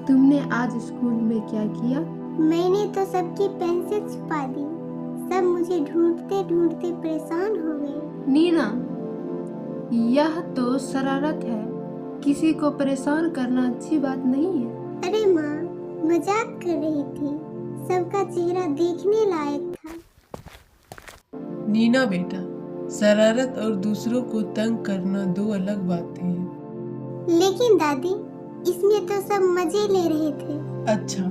तुमने आज स्कूल में क्या किया? मैंने तो सबकी पेंसिल छुपा दी। सब मुझे ढूंढते ढूंढते परेशान हो गए। नीना, यह तो शरारत है। किसी को परेशान करना अच्छी बात नहीं है। अरे माँ, मजाक कर रही थी। सबका चेहरा देखने लायक था। नीना बेटा, शरारत और दूसरों को तंग करना दो अलग बातें हैं। लेकिन दादी, इसमें तो सब मजे ले रहे थे। अच्छा,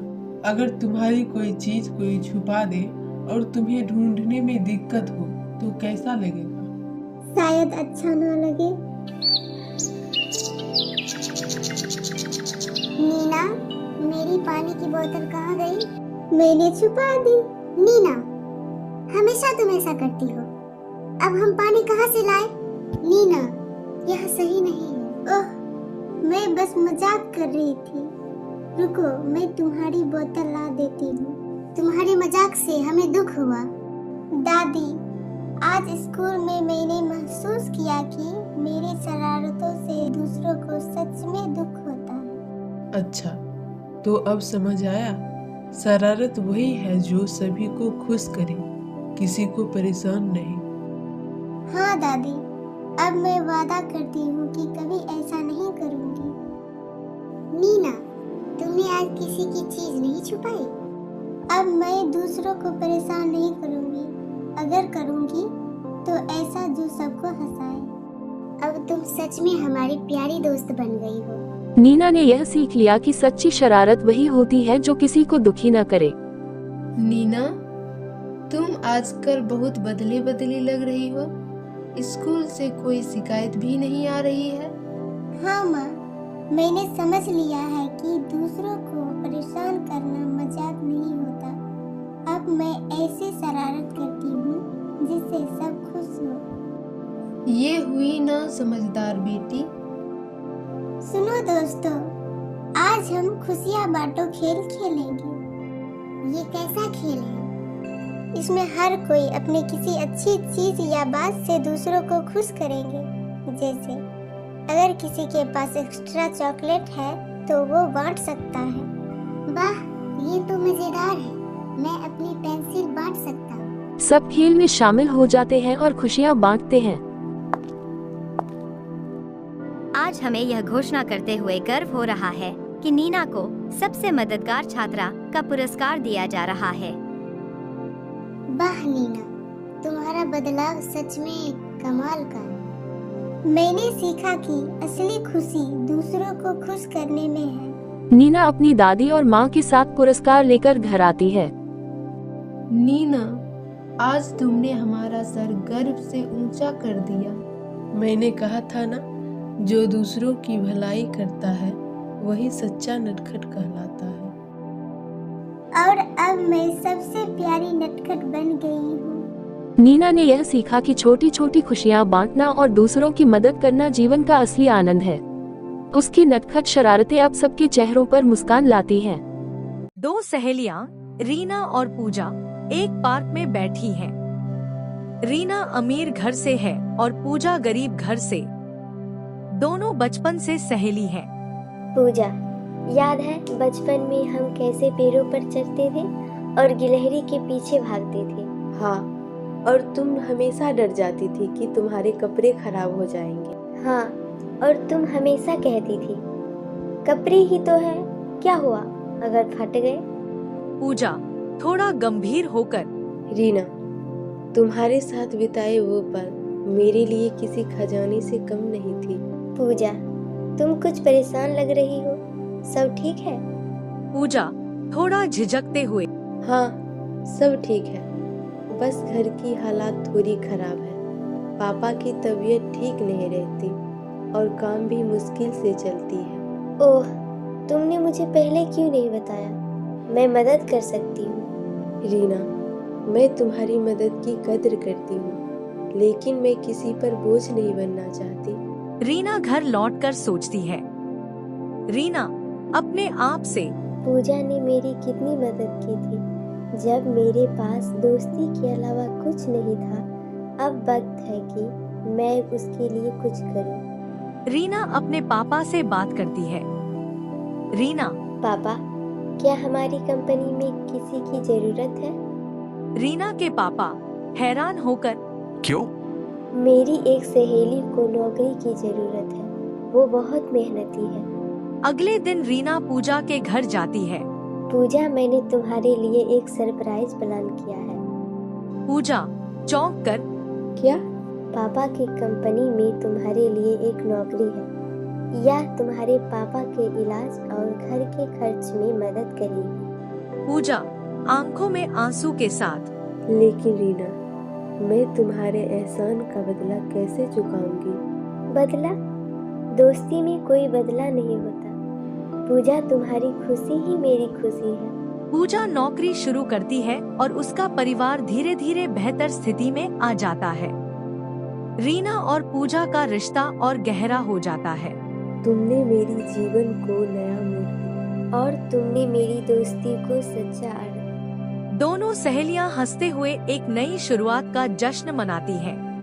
अगर तुम्हारी कोई चीज कोई छुपा दे और तुम्हें ढूंढने में दिक्कत हो तो कैसा लगेगा? शायद अच्छा ना लगे। नीना, मेरी पानी की बोतल कहाँ गई? मैंने छुपा दी। नीना, हमेशा तुम ऐसा करती हो। अब हम पानी कहाँ से लाए? नीना, यह सही नहीं है। ओह, मैं बस मजाक कर रही थी। रुको, मैं तुम्हारी बोतल ला देती हूँ। तुम्हारे मजाक से हमें दुख हुआ। दादी, आज स्कूल में मैंने महसूस किया कि मेरी शरारतों से दूसरों को सच में दुख होता है। अच्छा, तो अब समझ आया। शरारत वही है जो सभी को खुश करे, किसी को परेशान नहीं। हाँ दादी, अब मैं वादा करती हूँ कि कभी ऐसा नहीं करूँगी। नीना, तुमने आज किसी की चीज नहीं छुपाई? अब मैं दूसरों को परेशान नहीं करूँगी। अगर करूँगी तो ऐसा जो सबको हंसाए। अब तुम सच में हमारी प्यारी दोस्त बन गई हो। नीना ने यह सीख लिया कि सच्ची शरारत वही होती है जो किसी को दुखी न करे। नीना, तुम आजकल बहुत बदली बदली लग रही हो। स्कूल से कोई शिकायत भी नहीं आ रही है। हाँ माँ, मैंने समझ लिया है कि दूसरों को परेशान करना मजाक नहीं होता। अब मैं ऐसी शरारत करती हूँ जिससे सब खुश हो। ये हुई ना समझदार बेटी। सुनो दोस्तों, आज हम खुशियाँ बांटो खेल खेलेंगे। ये कैसा खेल है? इसमें हर कोई अपने किसी अच्छी चीज या बात से दूसरों को खुश करेंगे। जैसे अगर किसी के पास एक्स्ट्रा चॉकलेट है तो वो बांट सकता है। वाह, ये तो मजेदार है। मैं अपनी पेंसिल बांट सकता हूँ। सब खेल में शामिल हो जाते हैं और खुशियाँ बांटते हैं। आज हमें यह घोषणा करते हुए गर्व हो रहा है कि नीना को सबसे मददगार छात्रा का पुरस्कार दिया जा रहा है। वाह नीना, तुम्हारा बदलाव सच में कमाल का है। मैंने सीखा कि असली खुशी दूसरों को खुश करने में है। नीना अपनी दादी और माँ के साथ पुरस्कार लेकर घर आती है। नीना, आज तुमने हमारा सर गर्व से ऊंचा कर दिया। मैंने कहा था ना, जो दूसरों की भलाई करता है वही सच्चा नटखट कहलाता है। और अब मैं सबसे प्यारी नटखट बन गई हूँ। नीना ने यह सीखा कि छोटी छोटी खुशियाँ बांटना और दूसरों की मदद करना जीवन का असली आनंद है। उसकी नटखट शरारतें अब सबके चेहरों पर मुस्कान लाती हैं। दो सहेलियां रीना और पूजा एक पार्क में बैठी हैं। रीना अमीर घर से है और पूजा गरीब घर से। दोनों बचपन से सहेली हैं। पूजा, याद है बचपन में हम कैसे पेड़ों पर चढ़ते थे और गिलहरी के पीछे भागते थे? हाँ, और तुम हमेशा डर जाती थी कि तुम्हारे कपड़े खराब हो जाएंगे। हाँ, और तुम हमेशा कहती थी कपड़े ही तो है, क्या हुआ अगर फट गए? पूजा थोड़ा गंभीर होकर, रीना, तुम्हारे साथ बिताए वो पल मेरे लिए किसी खजाने से कम नहीं थी। पूजा, तुम कुछ परेशान लग रही हो, सब ठीक है? पूजा थोड़ा झिझकते हुए, हाँ, सब ठीक है, बस घर की हालात थोड़ी खराब है। पापा की तबीयत ठीक नहीं रहती और काम भी मुश्किल से चलती है। ओह, तुमने मुझे पहले क्यों नहीं बताया? मैं मदद कर सकती हूँ। रीना, मैं तुम्हारी मदद की कद्र करती हूँ, लेकिन मैं किसी पर बोझ नहीं बनना चाहती। रीना घर लौटकर सोचती है। रीना अपने आप से, पूजा ने मेरी कितनी मदद की थी जब मेरे पास दोस्ती के अलावा कुछ नहीं था। अब वक्त है कि मैं उसके लिए कुछ करूं। रीना अपने पापा से बात करती है। रीना पापा, क्या हमारी कंपनी में किसी की जरूरत है? रीना के पापा हैरान होकर, क्यों? मेरी एक सहेली को नौकरी की जरूरत है, वो बहुत मेहनती है। अगले दिन रीना पूजा के घर जाती है। पूजा, मैंने तुम्हारे लिए एक सरप्राइज प्लान किया है। पूजा चौंक कर, क्या? पापा की कंपनी में तुम्हारे लिए एक नौकरी है, यह तुम्हारे पापा के इलाज और घर के खर्च में मदद करेगी। पूजा आंखों में आंसू के साथ, लेकिन रीना, मैं तुम्हारे एहसान का बदला कैसे चुकाऊंगी? बदला? दोस्ती में कोई बदला नहीं होता। पूजा, तुम्हारी खुशी ही मेरी खुशी है। पूजा नौकरी शुरू करती है और उसका परिवार धीरे धीरे बेहतर स्थिति में आ जाता है। रीना और पूजा का रिश्ता और गहरा हो जाता है। तुमने मेरी जीवन को नया मोड़ दिया और तुमने मेरी दोस्ती को सच्चा अर्थ। दोनों सहेलियां हंसते हुए एक नई शुरुआत का जश्न मनाती हैं।